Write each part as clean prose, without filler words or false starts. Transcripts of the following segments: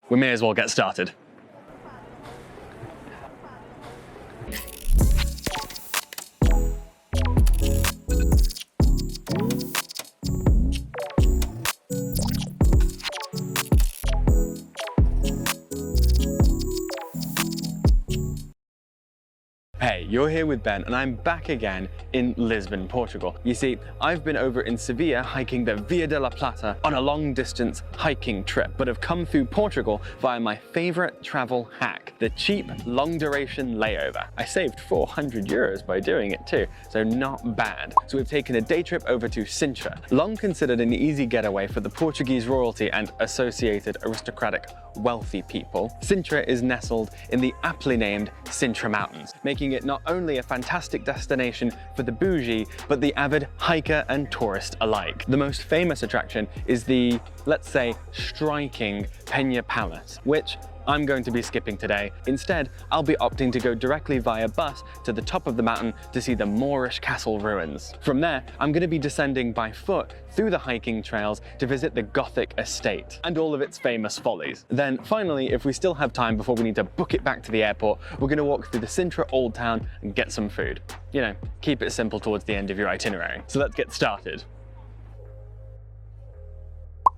we may as well get started. Hey, you're here with Ben and I'm back again in Lisbon, Portugal. You see, I've been over in Sevilla hiking the Via de la Plata on a long distance hiking trip, but have come through Portugal via my favorite travel hack, the cheap long duration layover. I saved 400 euros by doing it too, so not bad. So we've taken a day trip over to Sintra, long considered an easy getaway for the Portuguese royalty and associated aristocratic wealthy people. Sintra is nestled in the aptly named Sintra Mountains, making it not only a fantastic destination for the bougie, but the avid hiker and tourist alike. The most famous attraction is the, let's say, striking Peña Palace, which I'm going to be skipping today. Instead, I'll be opting to go directly via bus to the top of the mountain to see the Moorish castle ruins. From there, I'm going to be descending by foot through the hiking trails to visit the Gothic estate and all of its famous follies. Then finally, if we still have time before we need to book it back to the airport, we're going to walk through the Sintra Old Town and get some food. You know, keep it simple towards the end of your itinerary. So let's get started.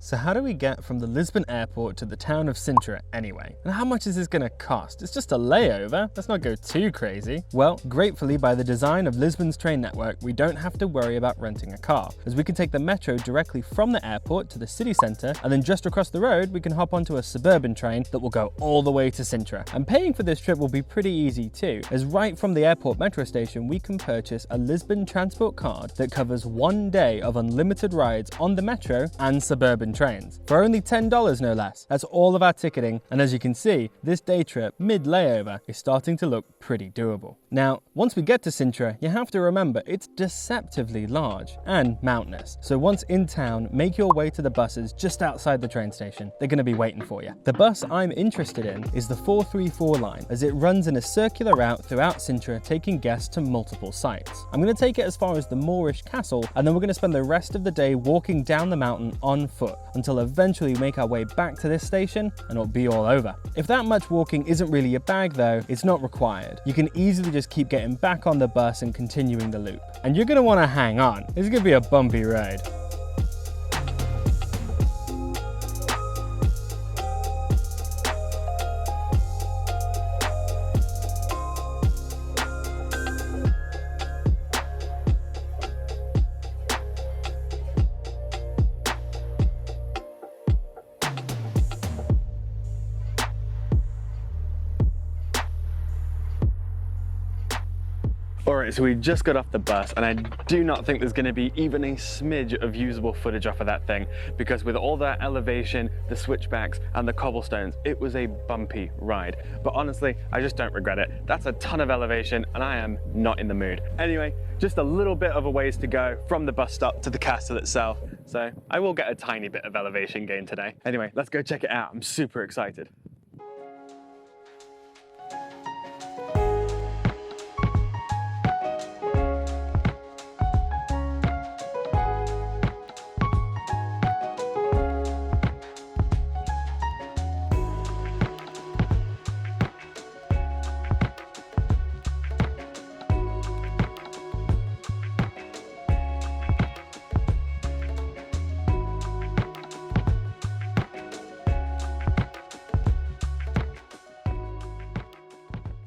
So how do we get from the Lisbon airport to the town of Sintra anyway? And how much is this going to cost? It's just a layover, let's not go too crazy. Well, gratefully by the design of Lisbon's train network, we don't have to worry about renting a car, as we can take the metro directly from the airport to the city centre, and then just across the road we can hop onto a suburban train that will go all the way to Sintra. And paying for this trip will be pretty easy too, as right from the airport metro station we can purchase a Lisbon transport card that covers 1 day of unlimited rides on the metro and suburban trains for only $10 no less. That's all of our ticketing, and as you can see, this day trip mid layover is starting to look pretty doable. Now, once we get to Sintra, you have to remember it's deceptively large and mountainous. So once in town, make your way to the buses just outside the train station. They're going to be waiting for you. The bus I'm interested in is the 434 line, as it runs in a circular route throughout Sintra, taking guests to multiple sites. I'm going to take it as far as the Moorish castle, and then we're going to spend the rest of the day walking down the mountain on foot until eventually we make our way back to this station and it'll be all over. If that much walking isn't really your bag though, it's not required. You can easily just keep getting back on the bus and continuing the loop. And you're going to want to hang on. This is going to be a bumpy ride. Alright, so we just got off the bus and I do not think there's going to be even a smidge of usable footage off of that thing, because with all that elevation, the switchbacks and the cobblestones, it was a bumpy ride. But honestly, I just don't regret it. That's a ton of elevation and I am not in the mood. Anyway, just a little bit of a ways to go from the bus stop to the castle itself, so I will get a tiny bit of elevation gain today. Anyway, let's go check it out. I'm super excited.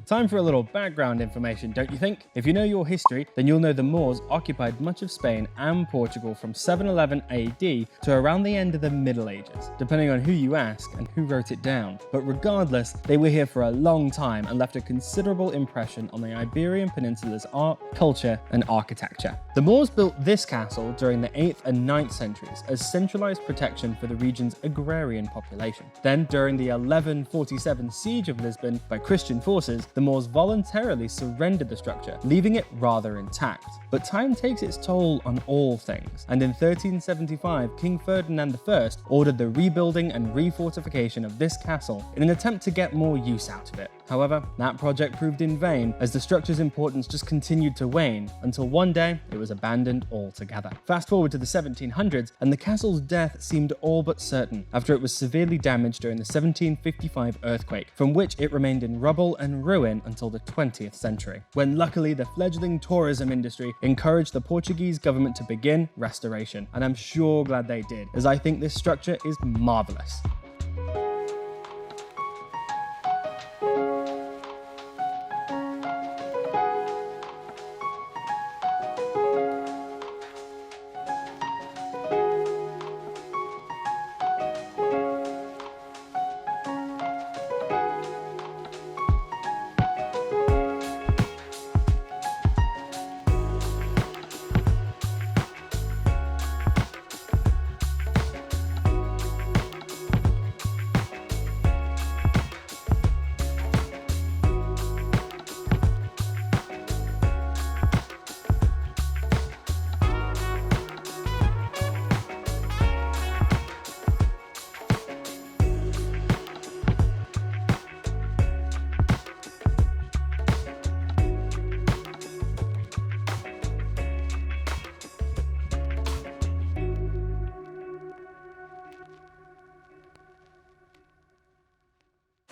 Time for a little background information, don't you think? If you know your history, then you'll know the Moors occupied much of Spain and Portugal from 711 AD to around the end of the Middle Ages, depending on who you ask and who wrote it down. But regardless, they were here for a long time and left a considerable impression on the Iberian Peninsula's art, culture, and architecture. The Moors built this castle during the 8th and 9th centuries as centralized protection for the region's agrarian population. Then, during the 1147 siege of Lisbon by Christian forces, the Moors voluntarily surrendered the structure, leaving it rather intact. But time takes its toll on all things, and in 1375, King Ferdinand I ordered the rebuilding and refortification of this castle in an attempt to get more use out of it. However, that project proved in vain, as the structure's importance just continued to wane, until one day it was abandoned altogether. Fast forward to the 1700s, and the castle's death seemed all but certain after it was severely damaged during the 1755 earthquake, from which it remained in rubble and ruin until the 20th century, when luckily the fledgling tourism industry encouraged the Portuguese government to begin restoration. And I'm sure glad they did, as I think this structure is marvelous.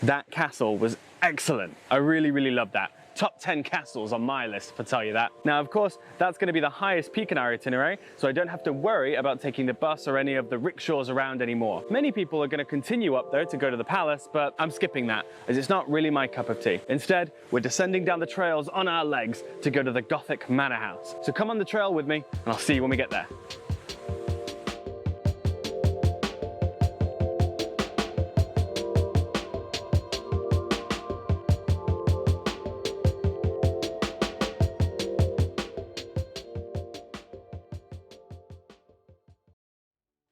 That castle was excellent. I really loved that. Top 10 castles on my list, if I tell you that. Now, of course, that's going to be the highest peak in our itinerary, so I don't have to worry about taking the bus or any of the rickshaws around anymore. Many people are going to continue up though to go to the palace, but I'm skipping that, as it's not really my cup of tea. Instead, we're descending down the trails on our legs to go to the Gothic manor house. So come on the trail with me, and I'll see you when we get there.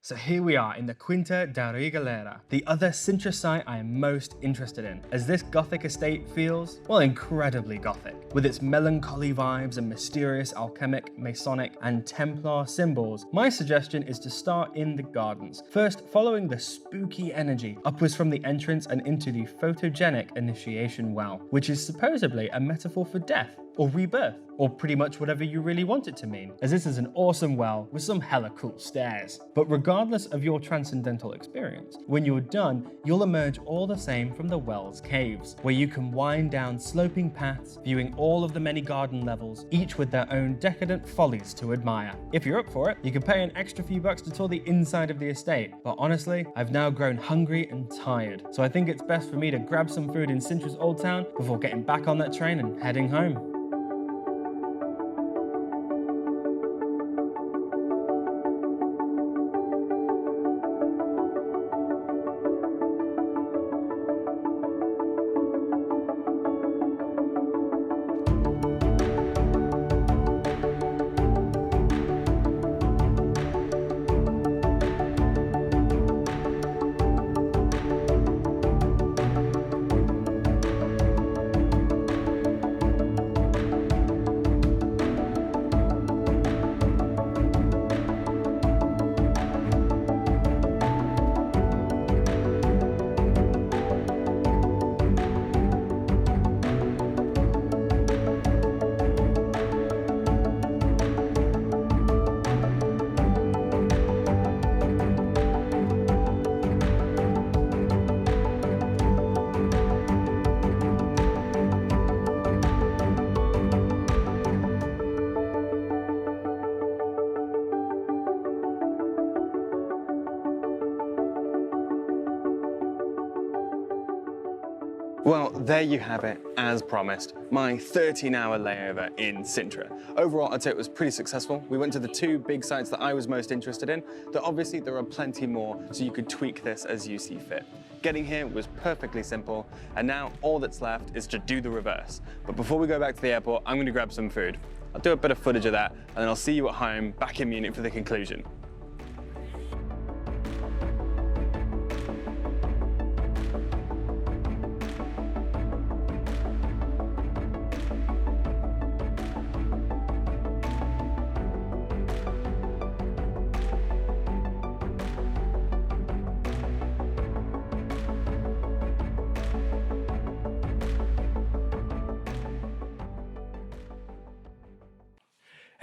So here we are in the Quinta da Regaleira, the other Sintra site I am most interested in, as this Gothic estate feels, well, incredibly Gothic, with its melancholy vibes and mysterious alchemic, Masonic, and Templar symbols. My suggestion is to start in the gardens, first following the spooky energy upwards from the entrance and into the photogenic initiation well, which is supposedly a metaphor for death, or rebirth, or pretty much whatever you really want it to mean, as this is an awesome well with some hella cool stairs. But regardless of your transcendental experience, when you're done, you'll emerge all the same from the well's caves, where you can wind down sloping paths, viewing all of the many garden levels, each with their own decadent follies to admire. If you're up for it, you can pay an extra few bucks to tour the inside of the estate, but honestly, I've now grown hungry and tired, so I think it's best for me to grab some food in Sintra's Old Town before getting back on that train and heading home. Well, there you have it, as promised, my 13-hour layover in Sintra. Overall, I'd say it was pretty successful. We went to the two big sites that I was most interested in, though obviously there are plenty more, so you could tweak this as you see fit. Getting here was perfectly simple, and now all that's left is to do the reverse. But before we go back to the airport, I'm going to grab some food. I'll do a bit of footage of that, and then I'll see you at home, back in Munich for the conclusion.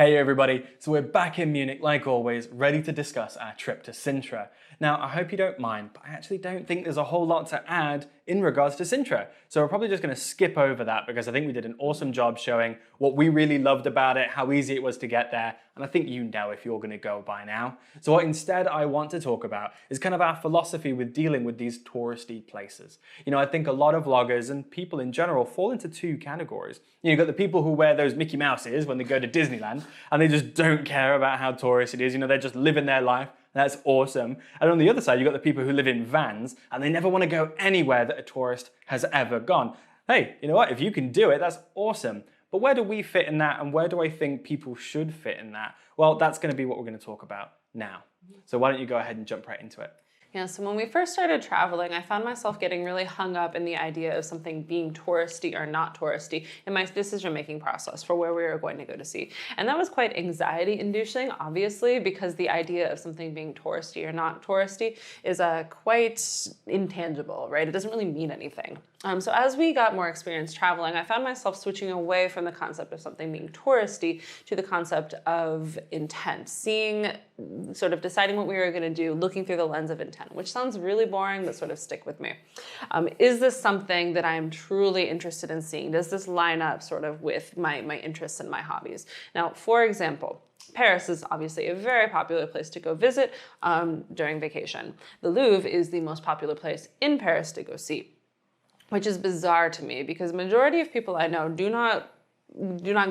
Hey everybody, so we're back in Munich like always, ready to discuss our trip to Sintra. Now I hope you don't mind, but I actually don't think there's a whole lot to add in regards to Sintra. So we're probably just going to skip over that because I think we did an awesome job showing what we really loved about it, how easy it was to get there, and I think you know if you're going to go by now. So what instead I want to talk about is kind of our philosophy with dealing with these touristy places. You know, I think a lot of vloggers and people in general fall into two categories. You've got the people who wear those Mickey Mouses when they go to Disneyland and they just don't care about how tourist it is. You know, they're just living their life. That's awesome. And on the other side, you've got the people who live in vans and they never want to go anywhere that a tourist has ever gone. Hey, you know what? If you can do it, that's awesome. But where do we fit in that, and where do I think people should fit in that? Well, that's going to be what we're going to talk about now. So why don't you go ahead and jump right into it? Yeah, so when we first started traveling, I found myself getting really hung up in the idea of something being touristy or not touristy in my decision-making process for where we were going to go to see. And that was quite anxiety-inducing, obviously, because the idea of something being touristy or not touristy is quite intangible, right? It doesn't really mean anything. So as we got more experience traveling, I found myself switching away from the concept of something being touristy to the concept of intent, sort of deciding what we were going to do, looking through the lens of intent, which sounds really boring, but sort of stick with me. Is this something that I am truly interested in seeing? Does this line up sort of with my interests and my hobbies? Now, for example, Paris is obviously a very popular place to go visit during vacation. The Louvre is the most popular place in Paris to go see, which is bizarre to me because majority of people I know do not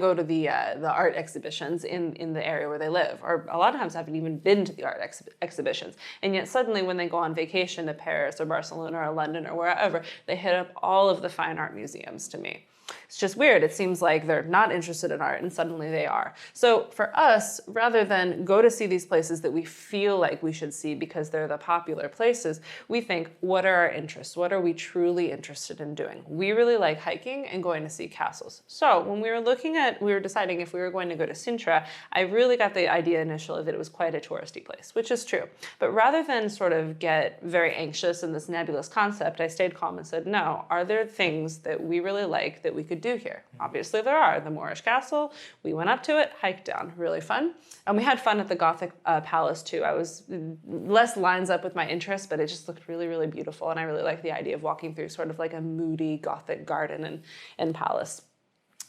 go to the art exhibitions in the area where they live, or a lot of times haven't even been to the art exhibitions. And yet suddenly when they go on vacation to Paris or Barcelona or London or wherever, they hit up all of the fine art museums to me. It's just weird. It seems like they're not interested in art and suddenly they are. So for us, rather than go to see these places that we feel like we should see because they're the popular places, we think, what are our interests? What are we truly interested in doing? We really like hiking and going to see castles. So when we were deciding if we were going to go to Sintra, I really got the idea initially that it was quite a touristy place, which is true. But rather than sort of get very anxious in this nebulous concept, I stayed calm and said, no, are there things that we really like that we could do here? Obviously there are. The Moorish castle, we went up to it, hiked down, really fun. And we had fun at the Gothic palace too. I was less lines up with my interests, but it just looked really, really beautiful. And I really liked the idea of walking through sort of like a moody Gothic garden and palace.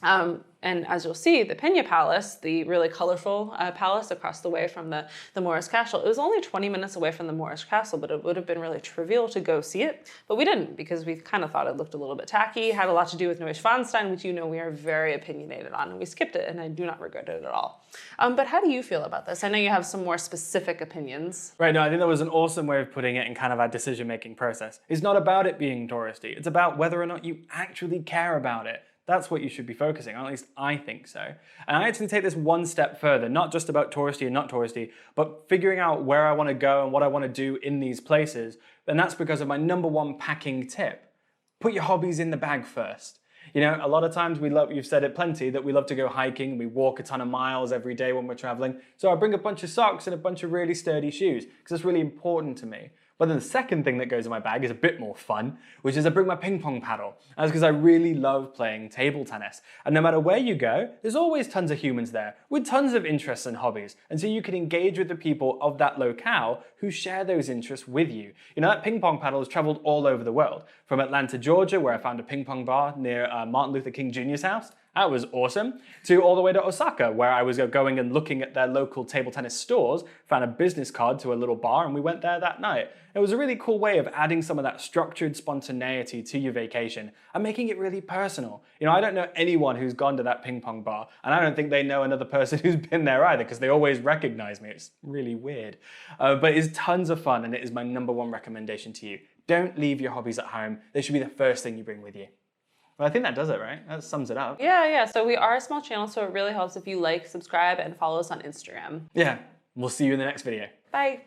And as you'll see, the Pena Palace, the really colorful palace across the way from the Moorish Castle, it was only 20 minutes away from the Moorish Castle, but it would have been really trivial to go see it. But we didn't, because we kind of thought it looked a little bit tacky, had a lot to do with Neuschwanstein, which you know we are very opinionated on, and we skipped it, and I do not regret it at all. But how do you feel about this? I know you have some more specific opinions. Right, no, I think that was an awesome way of putting it in kind of our decision-making process. It's not about it being touristy, it's about whether or not you actually care about it. That's what you should be focusing on, at least I think so. And I actually take this one step further, not just about touristy and not touristy, but figuring out where I want to go and what I want to do in these places. And that's because of my #1 packing tip. Put your hobbies in the bag first. You know, a lot of times you've said it plenty, that we love to go hiking, we walk a ton of miles every day when we're traveling. So I bring a bunch of socks and a bunch of really sturdy shoes, because it's really important to me. But then the second thing that goes in my bag is a bit more fun, which is I bring my ping pong paddle. And that's because I really love playing table tennis. And no matter where you go, there's always tons of humans there with tons of interests and hobbies. And so you can engage with the people of that locale who share those interests with you. You know, that ping pong paddle has traveled all over the world. From Atlanta, Georgia, where I found a ping pong bar near Martin Luther King Jr.'s house. That was awesome. To all the way to Osaka, where I was going and looking at their local table tennis stores, found a business card to a little bar, and we went there that night. It was a really cool way of adding some of that structured spontaneity to your vacation and making it really personal. You know, I don't know anyone who's gone to that ping pong bar, and I don't think they know another person who's been there either, because they always recognize me. It's really weird. But it's tons of fun, and it is my #1 recommendation to you. Don't leave your hobbies at home. They should be the first thing you bring with you. Well, I think that does it, right? That sums it up. Yeah. So we are a small channel, so it really helps if you like, subscribe, and follow us on Instagram. Yeah. We'll see you in the next video. Bye.